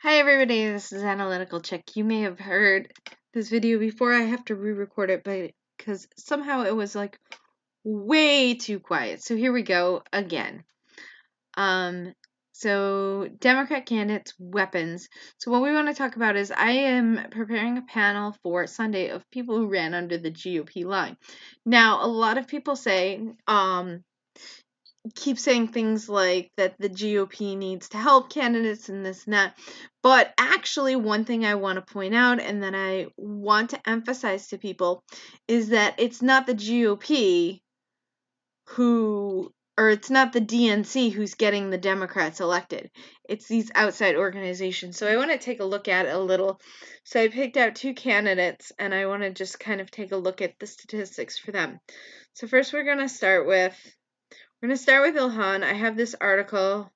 Hi everybody, this is Analytical Chick. You may have heard this video before. I have to re-record it because somehow it was like way too quiet. So here we go again. So Democrat candidates' weapons. So what we want to talk about is I am preparing a panel for Sunday of people who ran under the GOP line. Now, a lot of people say, keep saying things like that the GOP needs to help candidates and this and that. But actually, one thing I want to point out and that I want to emphasize to people is that it's not the GOP it's not the DNC who's getting the Democrats elected. It's these outside organizations. So I want to take a look at it a little. So I picked out two candidates and I want to just kind of take a look at the statistics for them. So first we're going to start with Ilhan. I have this article.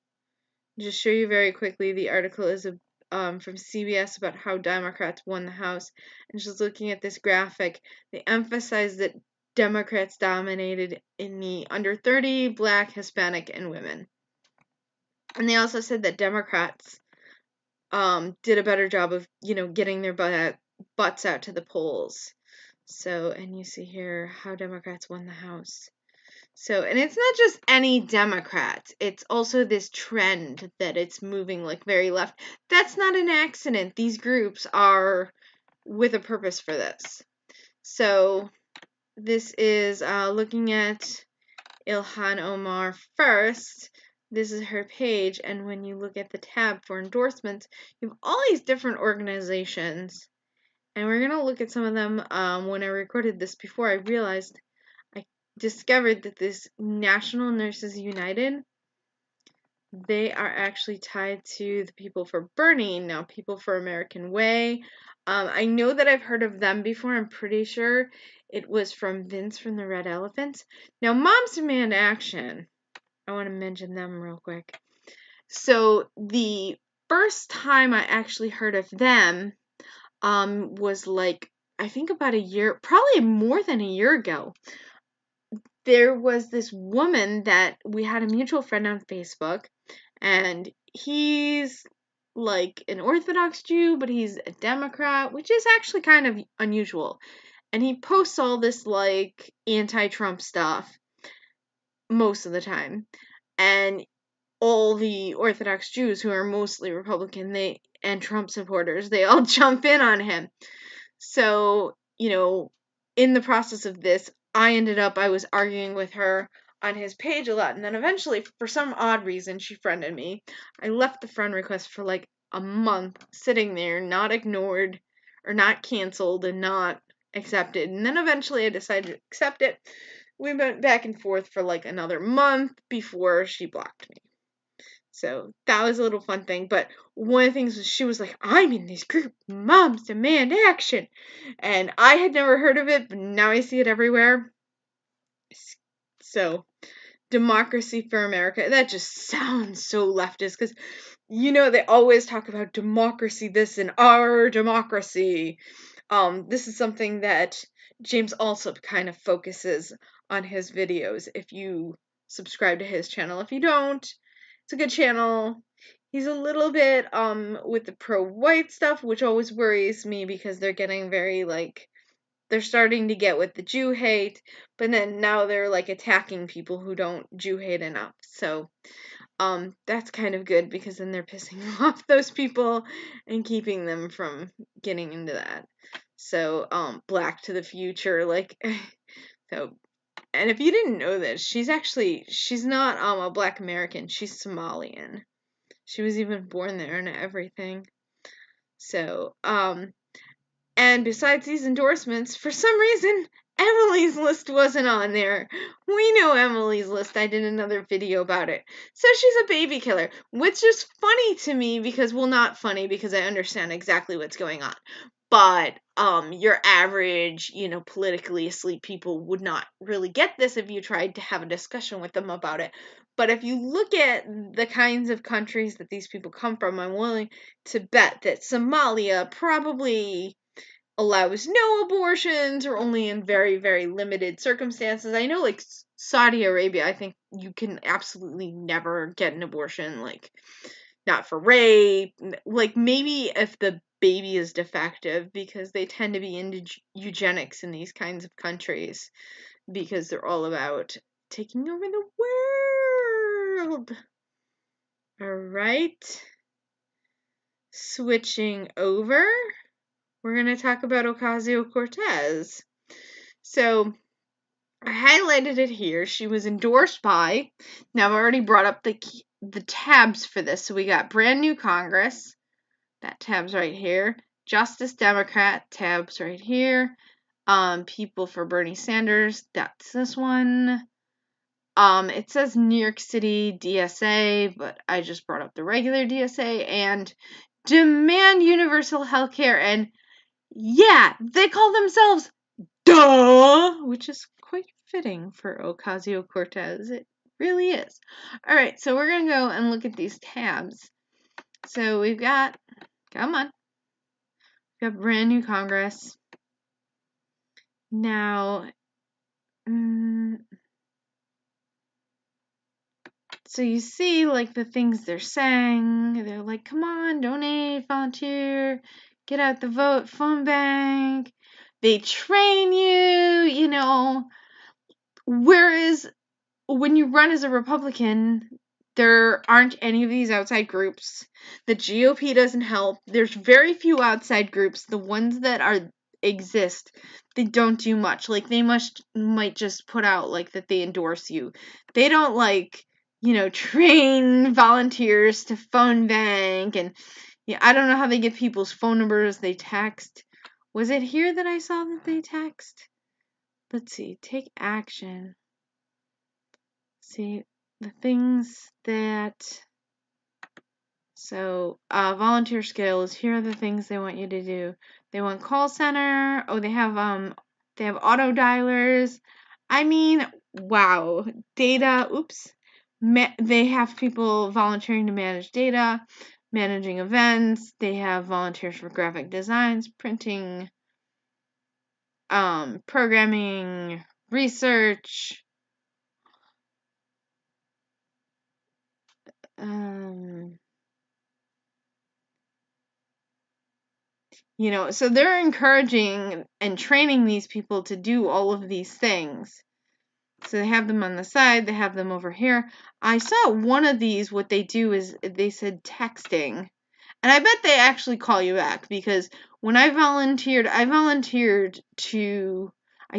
Just show you very quickly. The article is from CBS about how Democrats won the House. And just looking at this graphic, they emphasize that Democrats dominated in the under 30, Black, Hispanic, and women. And they also said that Democrats did a better job of, getting their butts out to the polls. So, and you see here how Democrats won the House. So, and it's not just any Democrats. It's also this trend that it's moving like very left. That's not an accident. These groups are with a purpose for this. So, this is looking at Ilhan Omar first. This is her page, and when you look at the tab for endorsements, you have all these different organizations. And we're going to look at some of them. When I recorded this before, I realized discovered that this National Nurses United, they are actually tied to the People for Bernie, now People for American Way. I know that I've heard of them before. I'm pretty sure it was from Vince from the Red Elephants. Now, Moms Demand Action, I want to mention them real quick. So the first time I actually heard of them was like, I think about a year, probably more than a year ago. There was this woman that we had a mutual friend on Facebook, and he's like an Orthodox Jew, but he's a Democrat, which is actually kind of unusual. And he posts all this like anti-Trump stuff most of the time. And all the Orthodox Jews who are mostly Republican, and Trump supporters, they all jump in on him. So, in the process of this, I was arguing with her on his page a lot, and then eventually, for some odd reason, she friended me. I left the friend request for like a month sitting there, not ignored, or not canceled, and not accepted, and then eventually I decided to accept it. We went back and forth for like another month before she blocked me. So that was a little fun thing. But one of the things was she was like, I'm in this group, Moms Demand Action. And I had never heard of it, but now I see it everywhere. So, Democracy for America, that just sounds so leftist because, they always talk about democracy, this and our democracy. This is something that James Alsop kind of focuses on his videos if you subscribe to his channel. If you don't, it's a good channel. He's a little bit with the pro-white stuff, which always worries me because they're getting very they're starting to get with the Jew hate, but then now they're like attacking people who don't Jew hate enough. So that's kind of good because then they're pissing off those people and keeping them from getting into that. So Black to the Future, so. And if you didn't know this, she's not a Black American. She's Somalian. She was even born there and everything. So, and besides these endorsements, for some reason, Emily's List wasn't on there. We know Emily's List. I did another video about it. So she's a baby killer, which is funny to me because, well, not funny because I understand exactly what's going on. But your average, politically asleep people would not really get this if you tried to have a discussion with them about it. But if you look at the kinds of countries that these people come from, I'm willing to bet that Somalia probably allows no abortions or only in very, very limited circumstances. I know, like, Saudi Arabia, I think you can absolutely never get an abortion. Like, not for rape. Like, maybe if the baby is defective, because they tend to be into eugenics in these kinds of countries, because they're all about taking over the world. All right. Switching over, we're going to talk about Ocasio-Cortez. So, I highlighted it here. She was endorsed by, now I've already brought up the tabs for this. So we got brand new Congress, that tab's right here. Justice Democrat, tabs right here. People for Bernie Sanders, that's this one. It says New York City DSA, but I just brought up the regular DSA, and demand universal health care, and yeah, they call themselves duh, which is quite fitting for Ocasio-Cortez. It really is. All right, so we're going to go and look at these tabs. So we've got, come on, we've got brand new Congress. Now, so you see, like, the things they're saying. They're like, come on, donate, volunteer, get out the vote, phone bank. They train you, you know. Whereas when you run as a Republican, there aren't any of these outside groups. The GOP doesn't help. There's very few outside groups. The ones that exist, they don't do much. Like, they might just put out, like, that they endorse you. They don't, like, train volunteers to phone bank, and yeah, I don't know how they get people's phone numbers. They text. Was it here that I saw that they text? Let's see. Take action. See, the things that, so, volunteer skills, here are the things they want you to do. They want call center. Oh, they have auto dialers. I mean, wow. Data, oops. They have people volunteering to manage data, managing events. They have volunteers for graphic designs, printing, programming, research, so they're encouraging and training these people to do all of these things. So they have them on the side, they have them over here. I saw one of these, what they do is they said texting. And I bet they actually call you back, because when I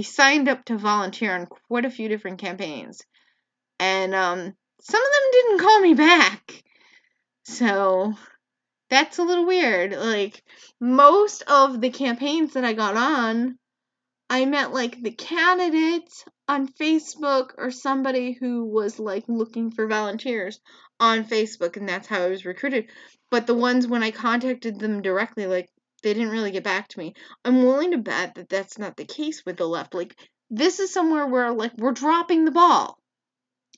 signed up to volunteer on quite a few different campaigns. And some of them didn't call me back. So that's a little weird. Like, most of the campaigns that I got on, I met, like, the candidate on Facebook or somebody who was, like, looking for volunteers on Facebook, and that's how I was recruited. But the ones when I contacted them directly, like, they didn't really get back to me. I'm willing to bet that that's not the case with the left. Like, this is somewhere where, like, we're dropping the ball.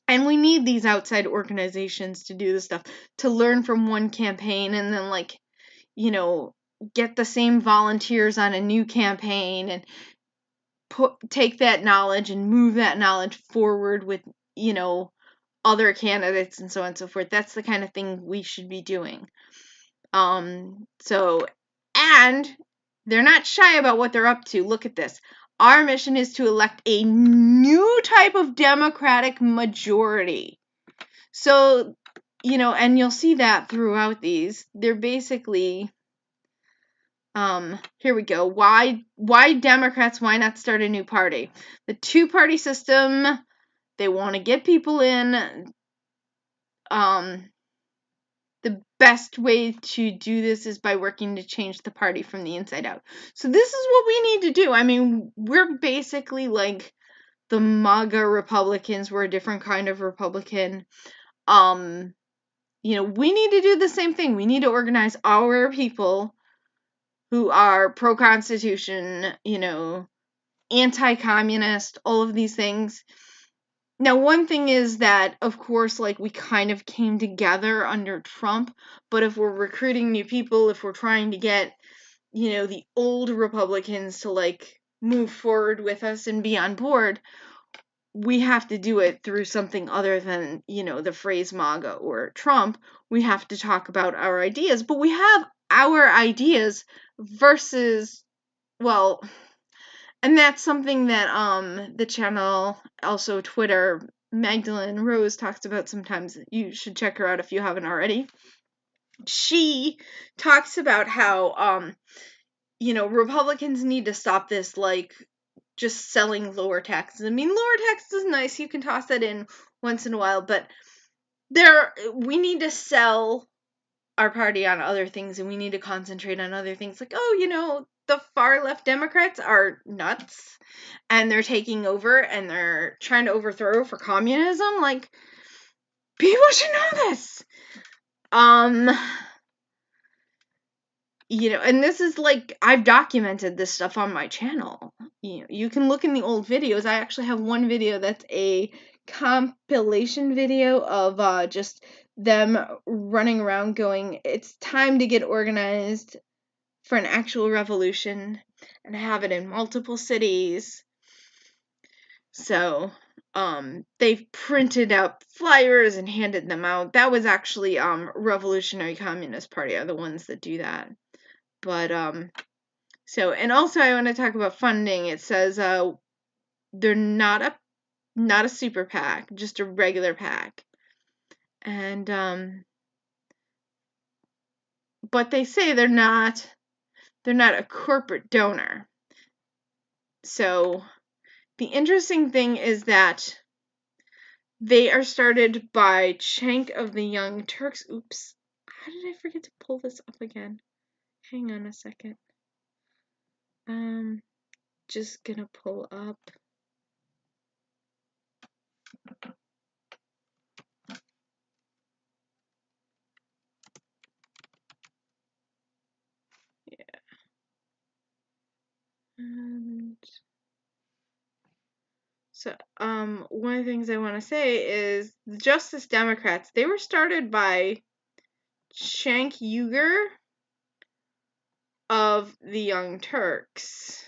And we need these outside organizations to do this stuff, to learn from one campaign and then, like, get the same volunteers on a new campaign and take that knowledge and move that knowledge forward with, other candidates and so on and so forth. That's the kind of thing we should be doing. And they're not shy about what they're up to. Look at this. Our mission is to elect a new type of democratic majority. So, and you'll see that throughout these. They're basically, here we go. Why Democrats? Why not start a new party? The two-party system, they want to get people in. The best way to do this is by working to change the party from the inside out. So this is what we need to do. I mean, we're basically like the MAGA Republicans. We're a different kind of Republican. We need to do the same thing. We need to organize our people who are pro-Constitution, anti-communist, all of these things. Now, one thing is that, of course, like, we kind of came together under Trump, but if we're recruiting new people, if we're trying to get, the old Republicans to, like, move forward with us and be on board, we have to do it through something other than, the phrase MAGA or Trump. We have to talk about our ideas, but we have our ideas versus, well, and that's something that the channel, also Twitter, Magdalene Rose talks about sometimes. You should check her out if you haven't already. She talks about how Republicans need to stop this, like, just selling lower taxes. I mean, lower taxes is nice. You can toss that in once in a while, but we need to sell our party on other things, and we need to concentrate on other things. Like, the far left Democrats are nuts, and they're taking over, and they're trying to overthrow for communism. Like, people should know this. And this is, like, I've documented this stuff on my channel. You can look in the old videos. I actually have one video that's a compilation video of just them running around going, it's time to get organized for an actual revolution, and have it in multiple cities. So, they've printed out flyers and handed them out. That was actually, Revolutionary Communist Party are the ones that do that. But, and also I want to talk about funding. It says, they're not a super PAC, just a regular PAC. And, but they say they're not a corporate donor. So, the interesting thing is that they are started by Cenk of the Young Turks. Oops. How did I forget to pull this up again? Hang on a second. Just gonna pull up. Yeah. And so, one of the things I want to say is the Justice Democrats, they were started by Cenk Uygur of the Young Turks.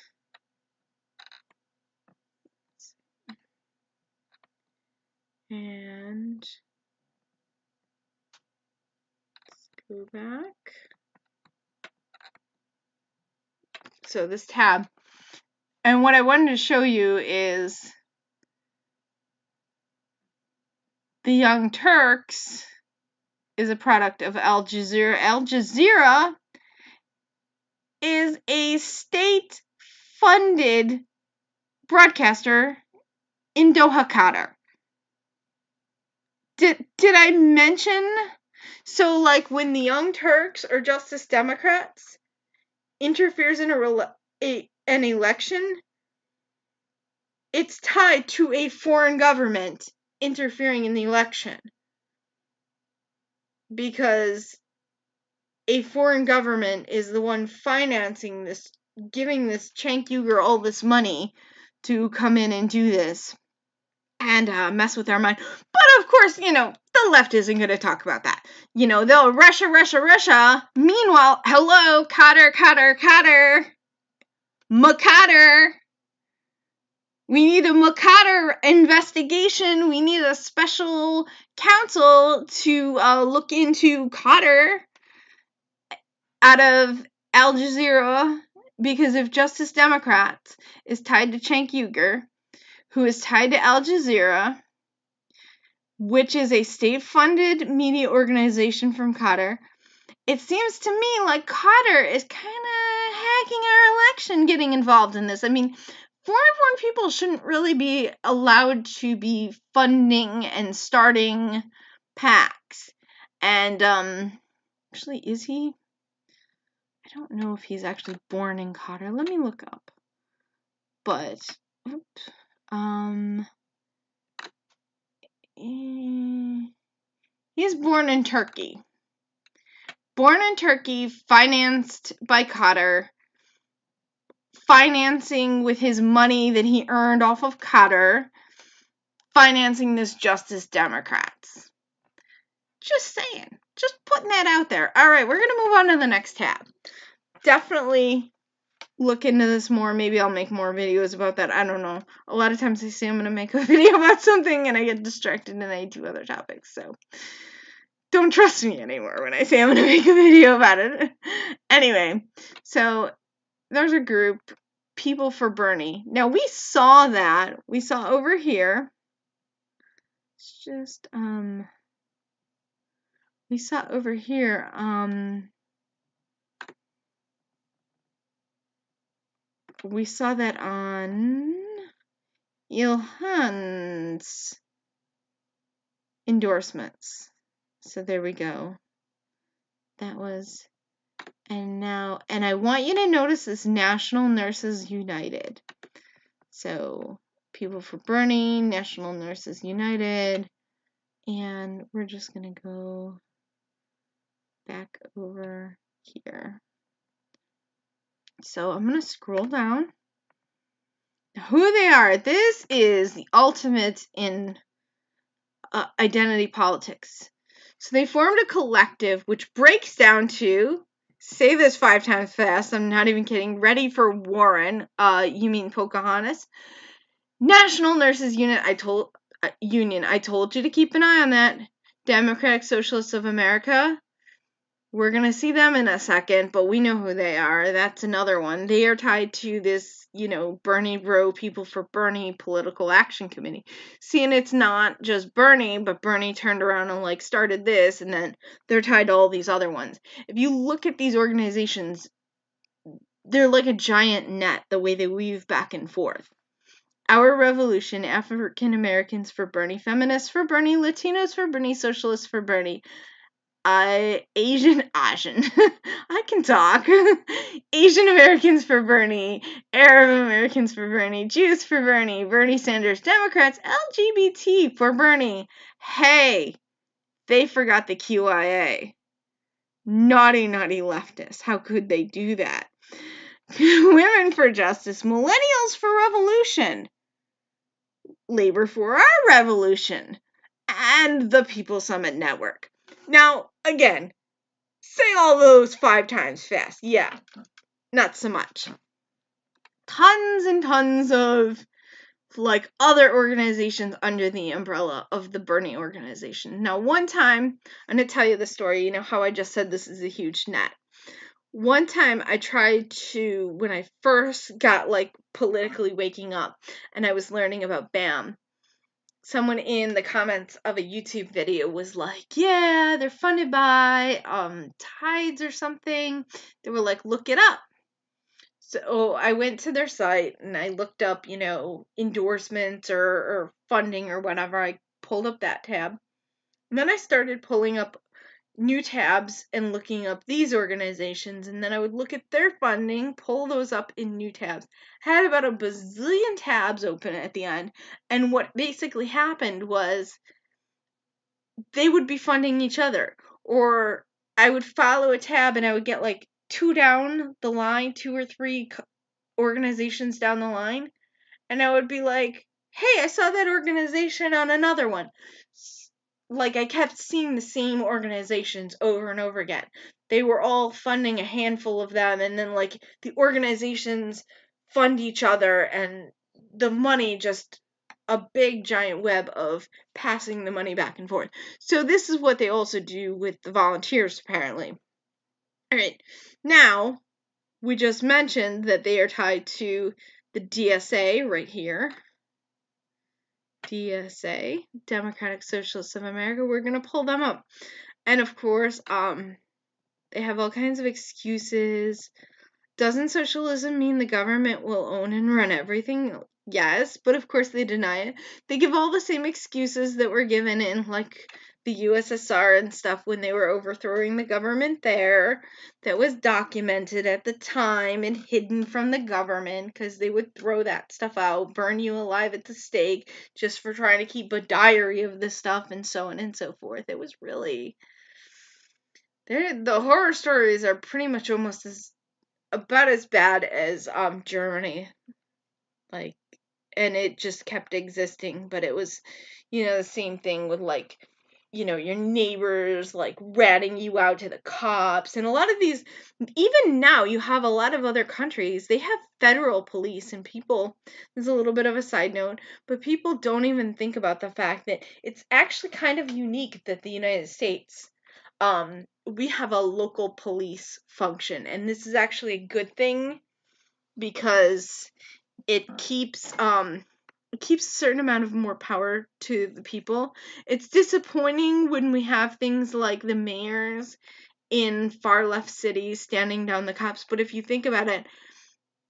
And let's go back. So this tab. And what I wanted to show you is the Young Turks is a product of Al Jazeera. Al Jazeera is a state-funded broadcaster in Doha, Qatar. Did I mention? So, like, when the Young Turks or Justice Democrats interferes in an election, it's tied to a foreign government interfering in the election. Because a foreign government is the one financing this, giving this Cenk Uygur all this money to come in and do this and mess with our mind. But of course, the left isn't going to talk about that. They'll Russia. Meanwhile, hello, Qatar. Qatar. We need a Qatar investigation. We need a special counsel to look into Qatar out of Al Jazeera, because if Justice Democrats is tied to Cenk Uygur, who is tied to Al Jazeera, which is a state-funded media organization from Qatar, it seems to me like Qatar is kind of hacking our election, getting involved in this. I mean, foreign people shouldn't really be allowed to be funding and starting PACs. And, actually, is he? I don't know if he's actually born in Qatar. Let me look up. But, he's born in Turkey. Born in Turkey, financed by Qatar, financing with his money that he earned off of Qatar, financing this Justice Democrats. Just saying. Just putting that out there. Alright, we're going to move on to the next tab. Definitely look into this more. Maybe I'll make more videos about that. I don't know. A lot of times I say I'm going to make a video about something and I get distracted and I do other topics. So don't trust me anymore when I say I'm going to make a video about it. Anyway, so there's a group, People for Bernie. Now we saw that. We saw over here. It's just, we saw over here, we saw that on Ilhan's endorsements. So there we go. That was, and now, and I want you to notice this National Nurses United. So People for Bernie, National Nurses United, and we're just going to go back over here. So I'm going to scroll down. Who they are. This is the ultimate in identity politics. So they formed a collective which breaks down to, say this 5 times fast, I'm not even kidding, ready for Warren, you mean Pocahontas. National Nurses Union, I told you to keep an eye on that. Democratic Socialists of America. We're going to see them in a second, but we know who they are. That's another one. They are tied to this, Bernie Bro, People for Bernie Political Action Committee. See, and it's not just Bernie, but Bernie turned around and, started this, and then they're tied to all these other ones. If you look at these organizations, they're like a giant net, the way they weave back and forth. Our Revolution, African Americans for Bernie, Feminists for Bernie, Latinos for Bernie, Socialists for Bernie, Asian, I can talk. Asian Americans for Bernie, Arab Americans for Bernie, Jews for Bernie, Bernie Sanders, Democrats, LGBT for Bernie. Hey, they forgot the QIA. Naughty, naughty leftists. How could they do that? Women for Justice, Millennials for Revolution, Labor for Our Revolution, and the People Summit Network. Now, again, say all those 5 times fast. Yeah, not so much. Tons and tons of, other organizations under the umbrella of the Bernie organization. Now, one time, I'm going to tell you the story. You know how I just said this is a huge net. One time I tried to, when I first got, politically waking up, and I was learning about BAM, someone in the comments of a YouTube video was like, yeah, they're funded by Tides or something. They were like, look it up. So I went to their site and I looked up, endorsements or funding or whatever. I pulled up that tab. And then I started pulling up new tabs and looking up these organizations, and then I would look at their funding, pull those up in new tabs. I had about a bazillion tabs open at the end, and what basically happened was they would be funding each other, or I would follow a tab and I would get 2 down the line, 2 or 3 organizations down the line, and I would be like, hey, I saw that organization on another one. I kept seeing the same organizations over and over again. They were all funding a handful of them, and then, the organizations fund each other, and the money just a big giant web of passing the money back and forth. So this is what they also do with the volunteers, apparently. Alright, now, we just mentioned that they are tied to the DSA right here. DSA, Democratic Socialists of America. We're going to pull them up. And of course, they have all kinds of excuses. Doesn't socialism mean the government will own and run everything? Yes, but of course they deny it. They give all the same excuses that were given in, the USSR and stuff when they were overthrowing the government there. That was documented at the time and hidden from the government because they would throw that stuff out, burn you alive at the stake just for trying to keep a diary of this stuff and so on and so forth. It was really... The horror stories are pretty much almost about as bad as Germany. And it just kept existing, but it was, the same thing with your neighbors like ratting you out to the cops. And a lot of these, even now, you have a lot of other countries, they have federal police, and people, this is a little bit of a side note, but people don't even think about the fact that it's actually kind of unique that the United States, we have a local police function. And this is actually a good thing because it keeps a certain amount of more power to the people. It's disappointing when we have things like the mayors in far left cities standing down the cops, but if you think about it,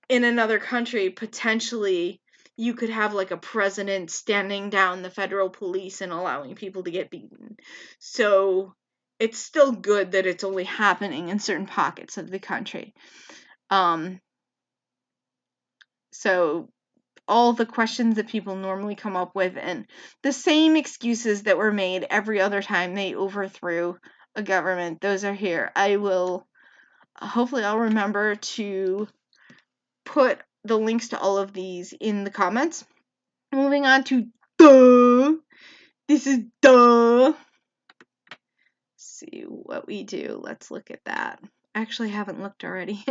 in another country, potentially you could have like a president standing down the federal police and allowing people to get beaten. So it's still good that it's only happening in certain pockets of the country. So all the questions that people normally come up with and the same excuses that were made every other time they overthrew a government, those are here. Hopefully I'll remember to put the links to all of these in the comments. Moving on to duh. This is duh. Let's see what we do. Let's look at that. I actually haven't looked already.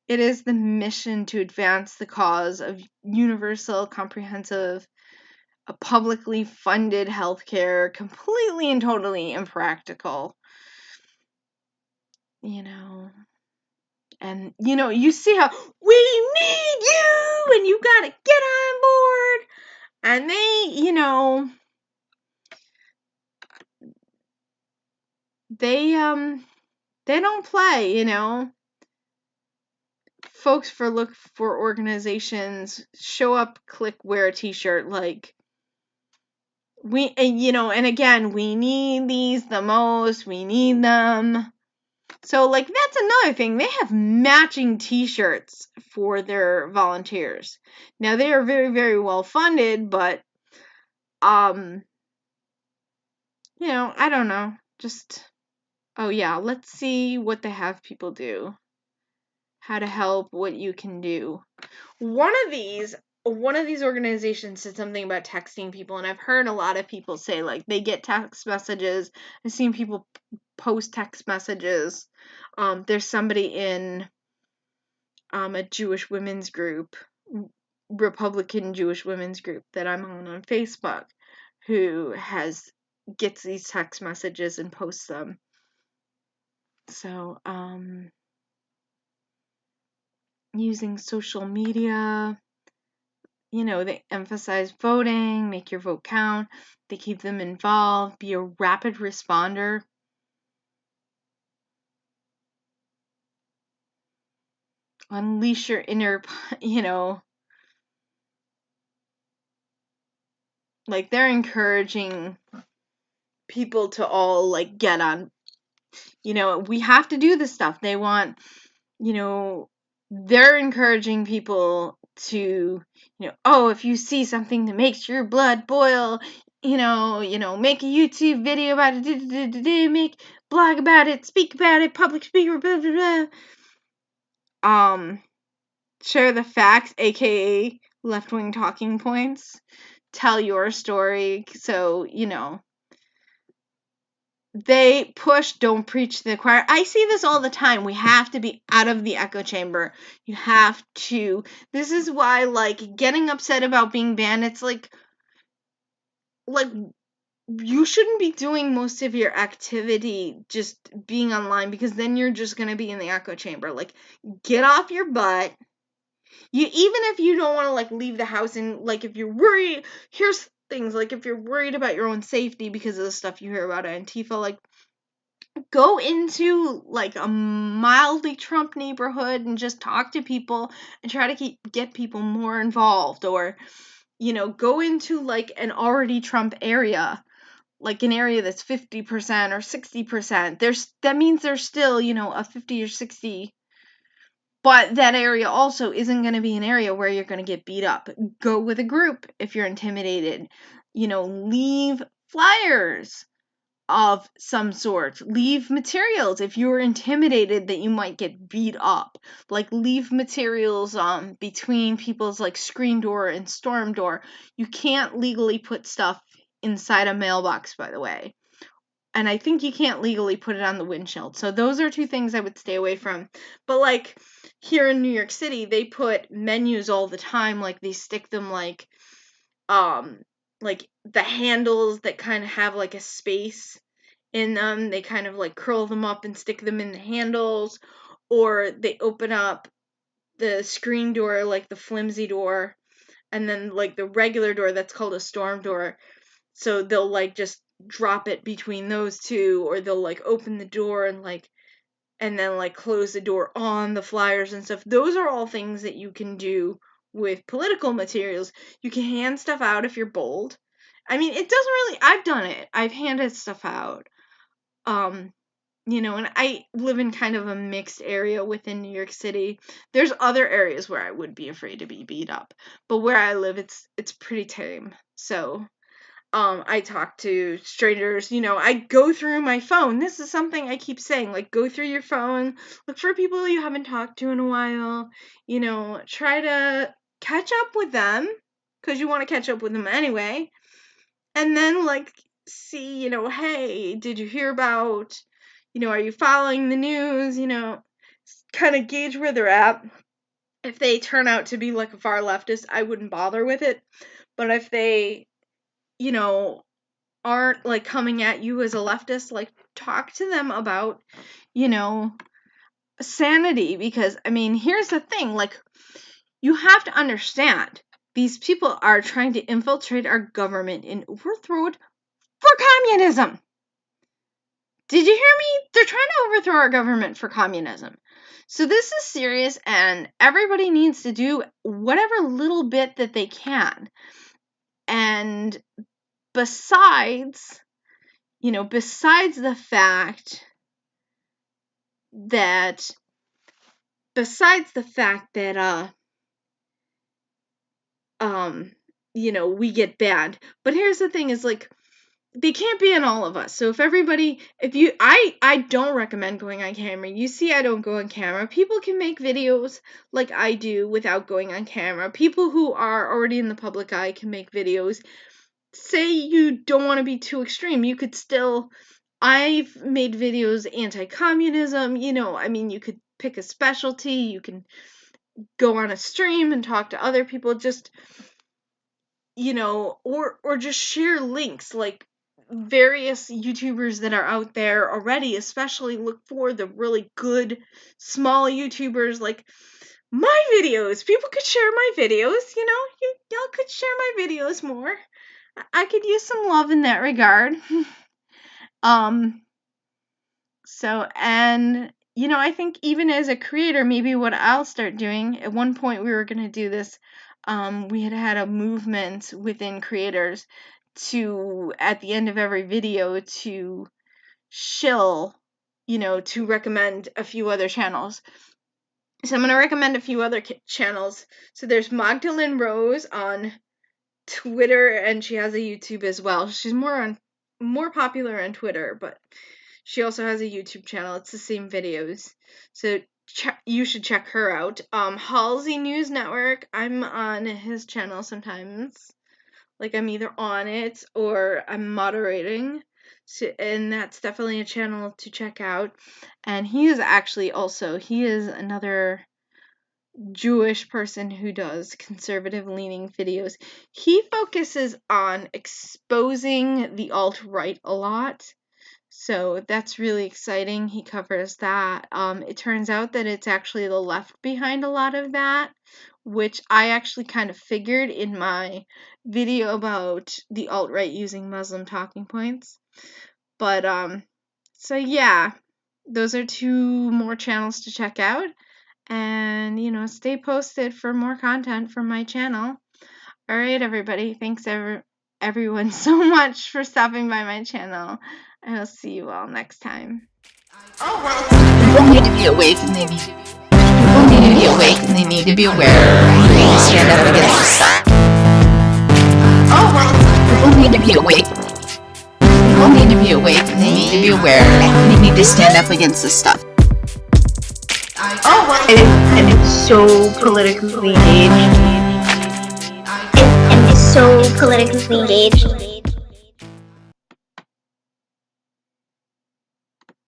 It is the mission to advance the cause of universal, comprehensive, publicly funded healthcare, completely and totally impractical. And you see how we need you and you gotta get on board. And they don't play. Folks look for organizations, show up, click, wear a t-shirt, like and again, we need these the most, we need them. So like that's another thing, they have matching t-shirts for their volunteers. Now they are very, very well funded, but I don't know, just let's see what they have people do, how to help, what you can do. One of these organizations said something about texting people, and I've heard a lot of people say like they get text messages. I've seen people post text messages. There's somebody in a Jewish women's group, Republican Jewish women's group that I'm on Facebook, who gets these text messages and posts them. So, using social media, they emphasize voting, make your vote count, they keep them involved, be a rapid responder. Unleash your inner, like they're encouraging people to all like get on, we have to do this stuff. They want, they're encouraging people to, if you see something that makes your blood boil, make a YouTube video about it, make blog about it, speak about it, public speaker, blah, blah, blah. Share the facts, aka left-wing talking points. Tell your story. So, they push, don't preach to the choir. I see this all the time. We have to be out of the echo chamber. You have to. This is why, like, getting upset about being banned, it's like, you shouldn't be doing most of your activity just being online, because then you're just going to be in the echo chamber. Like, get off your butt. Even if you don't want to, like, leave the house, and, like, if you're worried, here's things, like, if you're worried about your own safety because of the stuff you hear about Antifa, like, go into, like, a mildly Trump neighborhood and just talk to people and try to get people more involved, or, go into, like, an already Trump area, like an area that's 50% or 60%. That means there's still, a 50 or 60, but that area also isn't going to be an area where you're going to get beat up. Go with a group if you're intimidated. Leave flyers of some sort. Leave materials if you're intimidated that you might get beat up. Like, leave materials between people's, like, screen door and storm door. You can't legally put stuff inside a mailbox, by the way. And I think you can't legally put it on the windshield. So those are two things I would stay away from. But like here in New York City, they put menus all the time. Like they stick them like the handles that kind of have like a space in them. They kind of like curl them up and stick them in the handles, or they open up the screen door, like the flimsy door, and then like the regular door that's called a storm door. So they'll like just drop it between those two, or they'll like open the door and then like close the door on the flyers and stuff. Those are all things that you can do with political materials. You can hand stuff out if you're bold. I mean, it doesn't really, I've done it. I've handed stuff out. And I live in kind of a mixed area within New York City. There's other areas where I would be afraid to be beat up, but where I live, it's pretty tame. So I talk to strangers, I go through my phone. This is something I keep saying, like, go through your phone, look for people you haven't talked to in a while, try to catch up with them, because you want to catch up with them anyway, and then, like, see, hey, did you hear about, are you following the news, kind of gauge where they're at. If they turn out to be, like, a far leftist, I wouldn't bother with it, but if they aren't like coming at you as a leftist, like talk to them about, sanity, because I mean, here's the thing, like you have to understand these people are trying to infiltrate our government and overthrow it for communism. Did you hear me? They're trying to overthrow our government for communism. So this is serious, and everybody needs to do whatever little bit that they can. And besides the fact that we get banned. But here's the thing is, like, they can't ban all of us. So I don't recommend going on camera. You see, I don't go on camera. People can make videos like I do without going on camera. People who are already in the public eye can make videos. Say you don't want to be too extreme, you could still, I've made videos anti-communism, you could pick a specialty, you can go on a stream and talk to other people, just, or just share links, like various YouTubers that are out there already, especially look for the really good small YouTubers, like my videos. People could share my videos, y'all could share my videos more. I could use some love in that regard. I think even as a creator, maybe what I'll start doing, at one point we were going to do this, we had a movement within creators to, at the end of every video, to to recommend a few other channels. So I'm going to recommend a few other channels. So there's Magdalene Rose on Twitter, and she has a YouTube as well. She's more popular on Twitter, but she also has a YouTube channel. It's the same videos, so you should check her out. Halsey News Network, I'm on his channel sometimes. Like, I'm either on it or I'm moderating, so, and that's definitely a channel to check out. And he is another Jewish person who does conservative leaning videos. He focuses on exposing the alt-right a lot, so that's really exciting. He covers that. It turns out that it's actually the left behind a lot of that, which I actually kind of figured in my video about the alt-right using Muslim talking points. But so yeah, those are two more channels to check out. And, stay posted for more content from my channel. All right, everybody. Thanks, everyone, so much for stopping by my channel. I will see you all next time. Oh, well. People need to be awake, and they need to be aware. They need to stand up against the stuff. Oh, well. People need to be awake. People need to be awake, and they need to be aware. They need to stand up against the stuff. Oh, well. And it's so politically engaged. And it's so politically engaged.